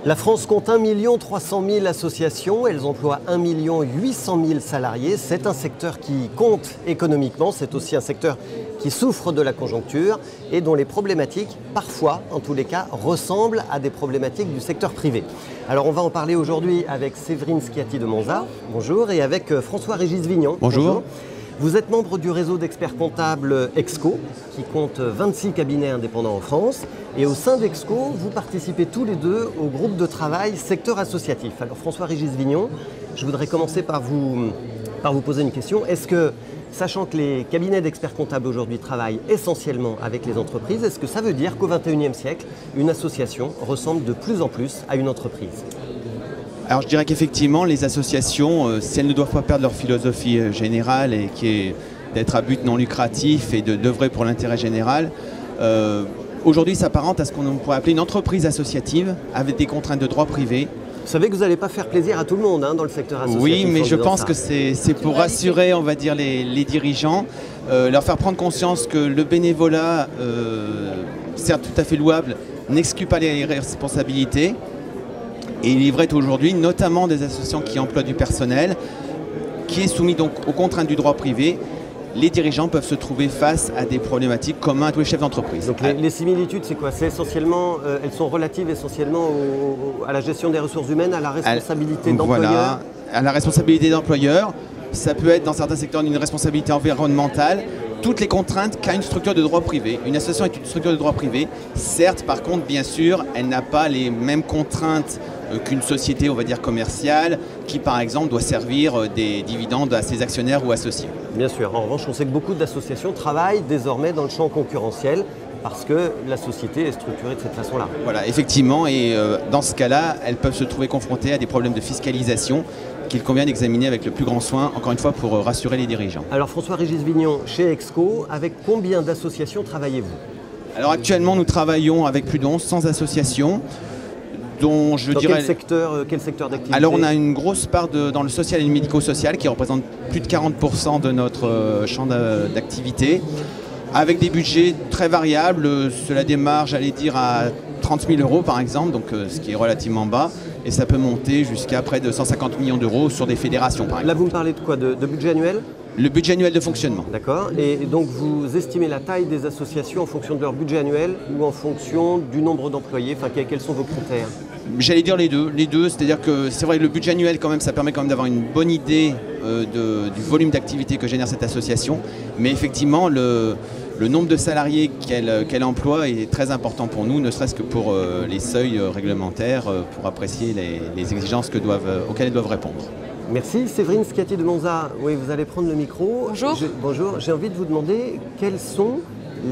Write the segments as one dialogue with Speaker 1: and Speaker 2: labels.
Speaker 1: La France compte 1 300 000 associations, elles emploient 1 800 000 salariés. C'est un secteur qui compte économiquement, c'est aussi un secteur qui souffre de la conjoncture et dont les problématiques, parfois, en tous les cas, ressemblent à des problématiques du secteur privé. Alors on va en parler aujourd'hui avec Séverine Schiatti de Monza, bonjour, et avec François-Régis Vignon.
Speaker 2: Bonjour.
Speaker 1: Vous êtes membre du réseau d'experts comptables EXCO, qui compte 26 cabinets indépendants en France. Et au sein d'EXCO, vous participez tous les deux au groupe de travail secteur associatif. Alors François-Régis Vignon, je voudrais commencer par vous poser une question. Est-ce que, sachant que les cabinets d'experts comptables aujourd'hui travaillent essentiellement avec les entreprises, est-ce que ça veut dire qu'au XXIe siècle, une association ressemble de plus en plus à une entreprise ?
Speaker 2: Alors je dirais qu'effectivement, les associations, si elles ne doivent pas perdre leur philosophie générale et qui est d'être à but non lucratif et d'œuvrer pour l'intérêt général, aujourd'hui s'apparente à ce qu'on pourrait appeler une entreprise associative avec des contraintes de droit privé.
Speaker 1: Vous savez que vous n'allez pas faire plaisir à tout le monde dans le secteur associatif.
Speaker 2: Oui, mais je pense que c'est pour rassurer, on va dire, les dirigeants, leur faire prendre conscience que le bénévolat, certes tout à fait louable, n'exclut pas les responsabilités. Et il est vrai aujourd'hui, notamment des associations qui emploient du personnel, qui est soumis donc aux contraintes du droit privé, les dirigeants peuvent se trouver face à des problématiques communes à tous les chefs d'entreprise. Donc
Speaker 1: les similitudes, c'est quoi? C'est essentiellement, elles sont relatives essentiellement à la gestion des ressources humaines, à la responsabilité d'employeur.
Speaker 2: Voilà, à la responsabilité d'employeur. Ça peut être dans certains secteurs une responsabilité environnementale. Toutes les contraintes qu'a une structure de droit privé. Une association est une structure de droit privé. Certes, par contre, bien sûr, elle n'a pas les mêmes contraintes qu'une société, on va dire, commerciale, qui, par exemple, doit servir des dividendes à ses actionnaires ou associés.
Speaker 1: Bien sûr. En revanche, on sait que beaucoup d'associations travaillent désormais dans le champ concurrentiel parce que la société est structurée de cette façon-là.
Speaker 2: Voilà, effectivement. Et dans ce cas-là, elles peuvent se trouver confrontées à des problèmes de fiscalisation qu'il convient d'examiner avec le plus grand soin, encore une fois, pour rassurer les dirigeants. Alors
Speaker 1: François-Régis Vignon, chez EXCO, avec combien d'associations travaillez-vous?
Speaker 2: Alors actuellement, nous travaillons avec plus de 1100 associations, dont je dirais...
Speaker 1: Quel secteur d'activité?
Speaker 2: Alors on a une grosse part dans le social et le médico-social qui représente plus de 40% de notre champ d'activité, avec des budgets très variables. Cela démarre, j'allais dire, à 30 000 € par exemple, donc ce qui est relativement bas. Et ça peut monter jusqu'à près de 150 millions d'euros sur des fédérations, par exemple.
Speaker 1: Là, vous me parlez de quoi? De budget annuel?
Speaker 2: Le budget annuel de fonctionnement.
Speaker 1: D'accord. Et donc, vous estimez la taille des associations en fonction de leur budget annuel ou en fonction du nombre d'employés? Enfin, quels sont vos critères?
Speaker 2: J'allais dire les deux. C'est-à-dire que c'est vrai que le budget annuel, quand même, ça permet quand même d'avoir une bonne idée du volume d'activité que génère cette association. Mais effectivement, le nombre de salariés qu'elle emploie est très important pour nous, ne serait-ce que pour les seuils réglementaires, pour apprécier les exigences auxquelles elles doivent répondre.
Speaker 1: Merci. Séverine Schiatti de Monza, oui, vous allez prendre le micro.
Speaker 3: Bonjour.
Speaker 1: Bonjour. J'ai envie de vous demander quels sont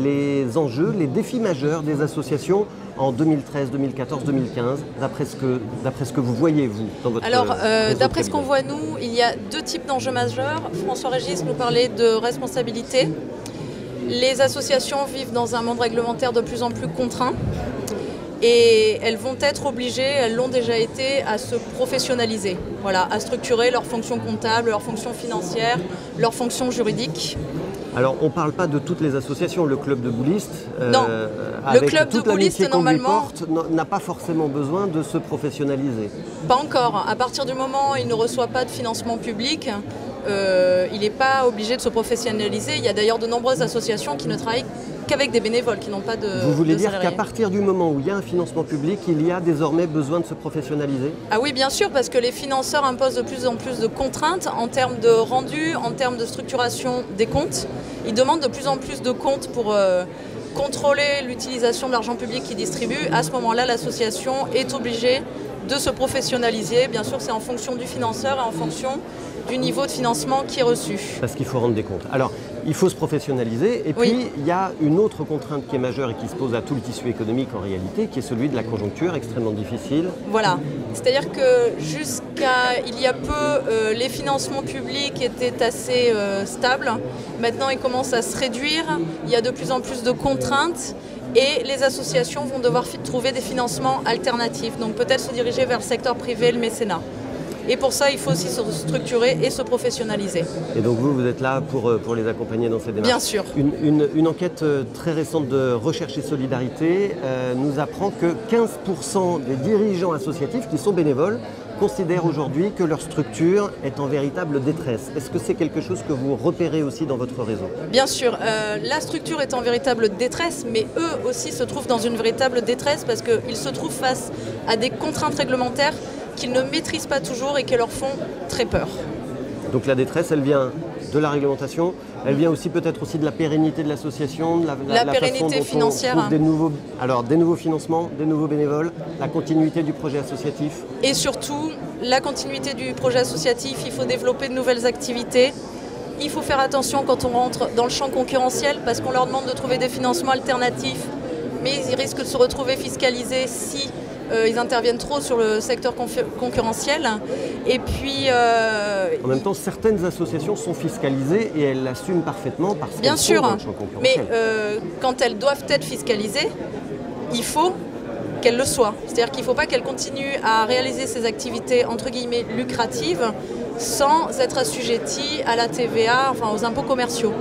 Speaker 1: les enjeux, les défis majeurs des associations en 2013, 2014, 2015, d'après ce que vous voyez, vous, dans votre
Speaker 3: Alors, d'après ce qu'on voit, nous, il y a deux types d'enjeux majeurs. François-Régis nous parlait de responsabilité. Les associations vivent dans un monde réglementaire de plus en plus contraint et elles vont être obligées, elles l'ont déjà été, à se professionnaliser, voilà, à structurer leurs fonctions comptables, leurs fonctions financières, leurs fonctions juridiques.
Speaker 1: Alors, on ne parle pas de toutes les associations. Le club de boulistes,
Speaker 3: non, le club de boulistes, normalement,
Speaker 1: n'a pas forcément besoin de se professionnaliser.
Speaker 3: Pas encore. À partir du moment où il ne reçoit pas de financement public, il n'est pas obligé de se professionnaliser. Il y a d'ailleurs de nombreuses associations qui ne travaillent qu'avec des bénévoles, qui n'ont pas de salariés.
Speaker 1: Vous voulez dire qu'à partir du moment où il y a un financement public, il y a désormais besoin de se professionnaliser?
Speaker 3: Ah oui, bien sûr, parce que les financeurs imposent de plus en plus de contraintes en termes de rendu, en termes de structuration des comptes. Ils demandent de plus en plus de comptes pour contrôler l'utilisation de l'argent public qu'ils distribuent. À ce moment-là, l'association est obligée de se professionnaliser. Bien sûr, c'est en fonction du financeur et en fonction du niveau de financement qui est reçu.
Speaker 1: Parce qu'il faut rendre des comptes. Alors, il faut se professionnaliser. Et puis, il y a une autre contrainte qui est majeure et qui se pose à tout le tissu économique en réalité, qui est celui de la conjoncture extrêmement difficile.
Speaker 3: Voilà. C'est-à-dire que jusqu'à il y a peu, les financements publics étaient assez stables. Maintenant, ils commencent à se réduire. Il y a de plus en plus de contraintes. Et les associations vont devoir trouver des financements alternatifs. Donc peut-être se diriger vers le secteur privé, le mécénat. Et pour ça, il faut aussi se structurer et se professionnaliser.
Speaker 1: Et donc vous êtes là pour les accompagner dans cette démarche.
Speaker 3: Bien sûr.
Speaker 1: Une enquête très récente de Recherche et Solidarité nous apprend que 15% des dirigeants associatifs qui sont bénévoles considèrent aujourd'hui que leur structure est en véritable détresse. Est-ce que c'est quelque chose que vous repérez aussi dans votre réseau?
Speaker 3: Bien sûr, la structure est en véritable détresse, mais eux aussi se trouvent dans une véritable détresse parce qu'ils se trouvent face à des contraintes réglementaires qu'ils ne maîtrisent pas toujours et qui leur font très peur.
Speaker 1: Donc la détresse, elle vient de la réglementation, elle vient aussi peut-être aussi de la pérennité de l'association, de la
Speaker 3: pérennité
Speaker 1: façon dont
Speaker 3: financière.
Speaker 1: on trouve des nouveaux financements, des nouveaux bénévoles, la continuité du projet associatif.
Speaker 3: Et surtout, la continuité du projet associatif, il faut développer de nouvelles activités. Il faut faire attention quand on rentre dans le champ concurrentiel parce qu'on leur demande de trouver des financements alternatifs, mais ils risquent de se retrouver fiscalisés si ils interviennent trop sur le secteur concurrentiel. Et puis,
Speaker 1: en même temps, certaines associations sont fiscalisées et elles l'assument parfaitement parce qu'elles sont dans le champ concurrentiel.
Speaker 3: Mais quand elles doivent être fiscalisées, il faut qu'elles le soient. C'est-à-dire qu'il ne faut pas qu'elles continuent à réaliser ces activités entre guillemets lucratives sans être assujetties à la TVA, enfin aux impôts commerciaux.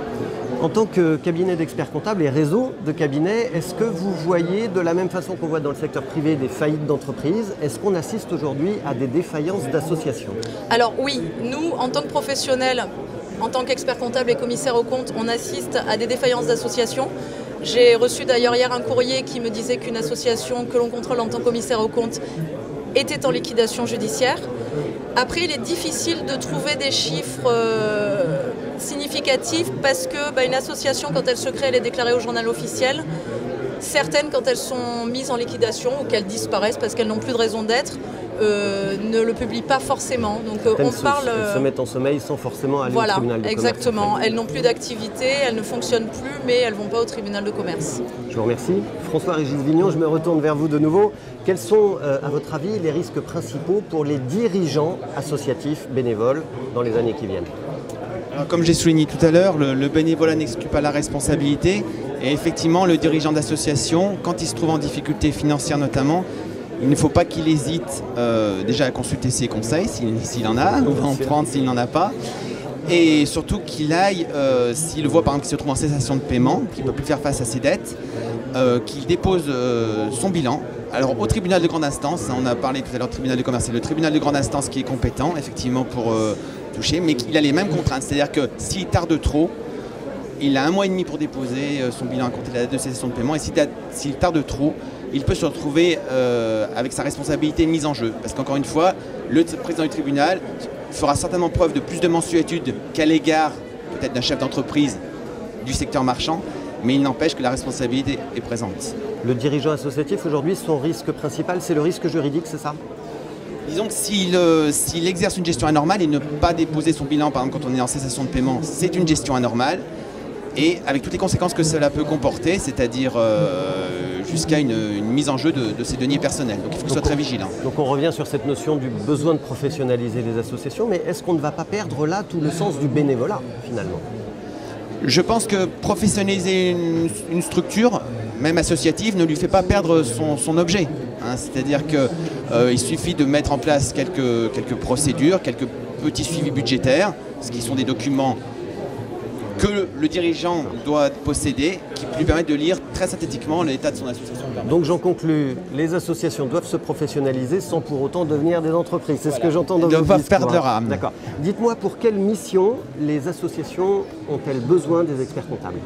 Speaker 1: En tant que cabinet d'experts comptables et réseau de cabinets, est-ce que vous voyez de la même façon qu'on voit dans le secteur privé des faillites d'entreprises, est-ce qu'on assiste aujourd'hui à des défaillances d'associations?
Speaker 3: Alors oui, nous en tant que professionnels, en tant qu'experts comptables et commissaires aux comptes, on assiste à des défaillances d'associations. J'ai reçu d'ailleurs hier un courrier qui me disait qu'une association que l'on contrôle en tant que commissaire aux comptes était en liquidation judiciaire. Après, il est difficile de trouver des chiffres significatifs parce que une association, quand elle se crée, elle est déclarée au journal officiel. Certaines, quand elles sont mises en liquidation ou qu'elles disparaissent parce qu'elles n'ont plus de raison d'être, ne le publient pas forcément. Donc on parle.
Speaker 1: Se mettent en sommeil sans forcément aller au tribunal de commerce.
Speaker 3: Exactement. Elles n'ont plus d'activité, elles ne fonctionnent plus, mais elles ne vont pas au tribunal de commerce.
Speaker 1: Je vous remercie. François-Régis Vignon, je me retourne vers vous de nouveau. Quels sont, à votre avis, les risques principaux pour les dirigeants associatifs bénévoles dans les années qui viennent?
Speaker 2: Alors, comme j'ai souligné tout à l'heure, le bénévolat n'exclut pas la responsabilité. Et effectivement, le dirigeant d'association, quand il se trouve en difficulté financière notamment, il ne faut pas qu'il hésite déjà à consulter ses conseils, s'il en a, on va en prendre s'il n'en a pas. Et surtout qu'il aille, s'il voit par exemple qu'il se trouve en cessation de paiement, qu'il ne peut plus faire face à ses dettes, qu'il dépose son bilan. Alors au tribunal de grande instance, on a parlé tout à l'heure du tribunal de commerce, c'est le tribunal de grande instance qui est compétent effectivement pour toucher, mais qu'il a les mêmes contraintes. C'est-à-dire que s'il tarde trop, il a 1 mois et demi pour déposer son bilan à compter de la date de cessation de paiement, et s'il tarde trop, il peut se retrouver avec sa responsabilité mise en jeu. Parce qu'encore une fois, le président du tribunal fera certainement preuve de plus de mansuétude qu'à l'égard peut-être d'un chef d'entreprise du secteur marchand, mais il n'empêche que la responsabilité est présente.
Speaker 1: Le dirigeant associatif aujourd'hui, son risque principal, c'est le risque juridique, c'est ça?
Speaker 2: Disons que s'il exerce une gestion anormale et ne pas déposer son bilan, par exemple quand on est en cessation de paiement, c'est une gestion anormale, et avec toutes les conséquences que cela peut comporter, c'est-à-dire jusqu'à une mise en jeu de ses deniers personnels. Donc il faut qu'il soit très vigilant. Donc
Speaker 1: on revient sur cette notion du besoin de professionnaliser les associations, mais est-ce qu'on ne va pas perdre là tout le sens du bénévolat finalement?
Speaker 2: Je pense que professionnaliser une structure, même associative, ne lui fait pas perdre son objet. C'est-à-dire qu'il suffit de mettre en place quelques procédures, quelques petits suivis budgétaires, ce qui sont des documents que le dirigeant doit posséder, qui lui permettent de lire très synthétiquement l'état de son association.
Speaker 1: Donc j'en conclus, les associations doivent se professionnaliser sans pour autant devenir des entreprises. C'est ce que j'entends dans votre discours.
Speaker 2: Ils doivent pas perdre leur âme.
Speaker 1: D'accord. Dites-moi, pour quelle mission les associations ont-elles besoin des experts comptables?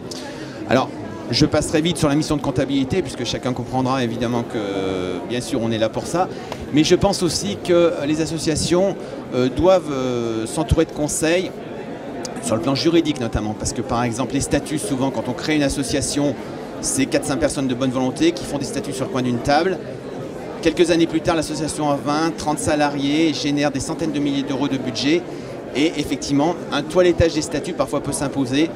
Speaker 2: Alors, je passerai vite sur la mission de comptabilité, puisque chacun comprendra évidemment que, bien sûr, on est là pour ça. Mais je pense aussi que les associations doivent s'entourer de conseils, sur le plan juridique notamment, parce que par exemple les statuts, souvent quand on crée une association, c'est 4-5 personnes de bonne volonté qui font des statuts sur le coin d'une table. Quelques années plus tard, l'association a 20-30 salariés, génère des centaines de milliers d'euros de budget, et effectivement un toilettage des statuts parfois peut s'imposer,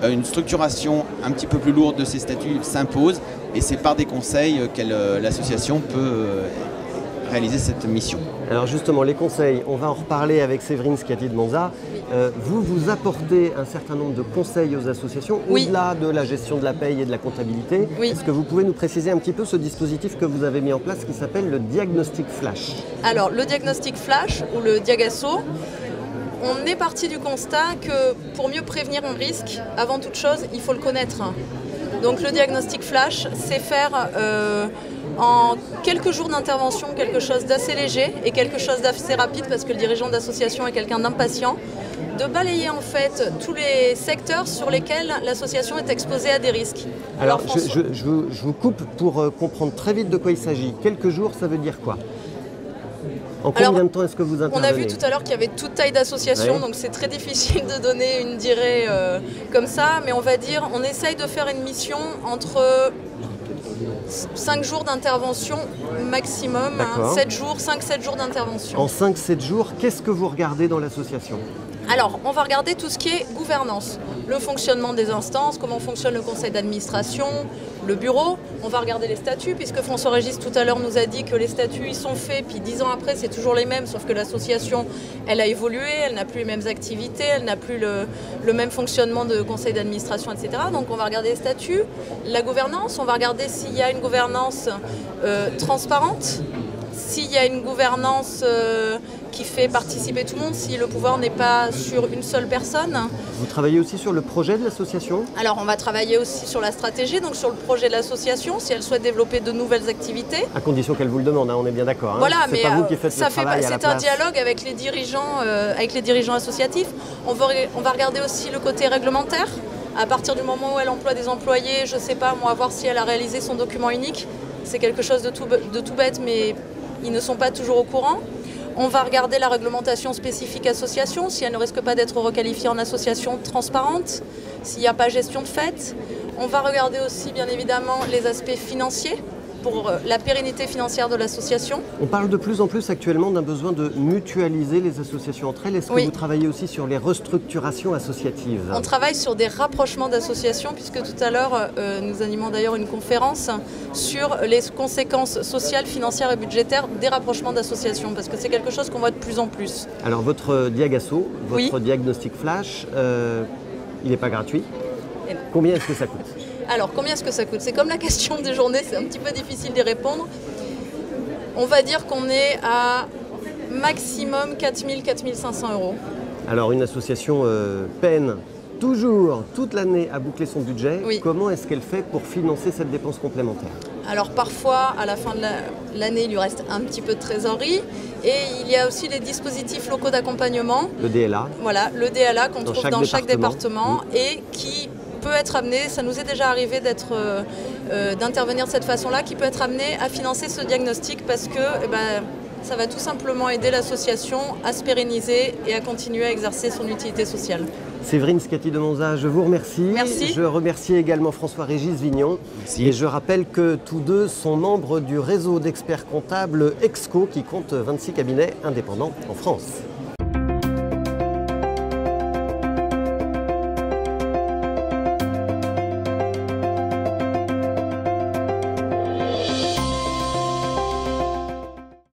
Speaker 2: une structuration un petit peu plus lourde de ces statuts s'impose, et c'est par des conseils que l'association peut réaliser cette mission.
Speaker 1: Alors justement, les conseils, on va en reparler avec Séverine Scati de Monza. Vous apportez un certain nombre de conseils aux associations, au-delà de la gestion de la paye et de la comptabilité. Est-ce que vous pouvez nous préciser un petit peu ce dispositif que vous avez mis en place qui s'appelle le diagnostic flash?
Speaker 3: Alors, le diagnostic flash ou le Diagasso, on est parti du constat que pour mieux prévenir un risque, avant toute chose, il faut le connaître. Donc le diagnostic flash, c'est faire en quelques jours d'intervention quelque chose d'assez léger et quelque chose d'assez rapide, parce que le dirigeant d'association est quelqu'un d'impatient, de balayer en fait tous les secteurs sur lesquels l'association est exposée à des risques.
Speaker 1: Alors je vous coupe pour comprendre très vite de quoi il s'agit. Quelques jours, ça veut dire quoi? En combien de temps est-ce que vous intervenez?
Speaker 3: On a vu tout à l'heure qu'il y avait toute taille d'association, donc c'est très difficile de donner une durée comme ça, mais on va dire, on essaye de faire une mission entre 5 jours d'intervention maximum, 5-7 jours d'intervention.
Speaker 1: En 5-7 jours, qu'est-ce que vous regardez dans l'association?
Speaker 3: Alors, on va regarder tout ce qui est gouvernance, le fonctionnement des instances, comment fonctionne le conseil d'administration, le bureau. On va regarder les statuts, puisque François-Régis tout à l'heure nous a dit que les statuts ils sont faits, puis 10 ans après c'est toujours les mêmes, sauf que l'association elle a évolué, elle n'a plus les mêmes activités, elle n'a plus le même fonctionnement de conseil d'administration, etc. Donc on va regarder les statuts, la gouvernance, on va regarder s'il y a une gouvernance transparente, s'il y a une gouvernance qui fait participer tout le monde, si le pouvoir n'est pas sur une seule personne.
Speaker 1: Vous travaillez aussi sur le projet de l'association?
Speaker 3: Alors on va travailler aussi sur la stratégie, donc sur le projet de l'association, si elle souhaite développer de nouvelles activités.
Speaker 1: À condition qu'elle vous le demande, hein, on est bien d'accord. Hein.
Speaker 3: Voilà,
Speaker 1: c'est pas vous qui faites le travail à la place.
Speaker 3: C'est un dialogue avec les dirigeants associatifs. On va regarder aussi le côté réglementaire. À partir du moment où elle emploie des employés, je ne sais pas, moi, voir si elle a réalisé son document unique. C'est quelque chose de tout bête, mais ils ne sont pas toujours au courant. On va regarder la réglementation spécifique association, si elle ne risque pas d'être requalifiée en association transparente, s'il n'y a pas gestion de fait. On va regarder aussi, bien évidemment, les aspects financiers pour la pérennité financière de l'association.
Speaker 1: On parle de plus en plus actuellement d'un besoin de mutualiser les associations entre elles. Est-ce que vous travaillez aussi sur les restructurations associatives?
Speaker 3: On travaille sur des rapprochements d'associations, puisque tout à l'heure, nous animons d'ailleurs une conférence sur les conséquences sociales, financières et budgétaires des rapprochements d'associations, parce que c'est quelque chose qu'on voit de plus en plus.
Speaker 1: Alors votre Diagasso, votre diagnostic flash, il n'est pas gratuit. Combien est-ce que ça coûte?
Speaker 3: Alors, combien est-ce que ça coûte? C'est comme la question des journées, c'est un petit peu difficile d'y répondre. On va dire qu'on est à maximum 4 000 – 4 500 €.
Speaker 1: Alors, une association peine toujours, toute l'année, à boucler son budget. Comment est-ce qu'elle fait pour financer cette dépense complémentaire?
Speaker 3: Alors, parfois, à la fin de l'année, il lui reste un petit peu de trésorerie. Et il y a aussi les dispositifs locaux d'accompagnement.
Speaker 1: Le DLA.
Speaker 3: Voilà, le DLA qu'on trouve dans chaque département et qui peut être amené, ça nous est déjà arrivé d'intervenir de cette façon-là, qui peut être amené à financer ce diagnostic parce que ça va tout simplement aider l'association à se pérenniser et à continuer à exercer son utilité sociale.
Speaker 1: Séverine Scati de Monza, je vous remercie.
Speaker 3: Merci.
Speaker 1: Je remercie également François-Régis Vignon.
Speaker 2: Merci.
Speaker 1: Et je rappelle que tous deux sont membres du réseau d'experts comptables EXCO qui compte 26 cabinets indépendants en France.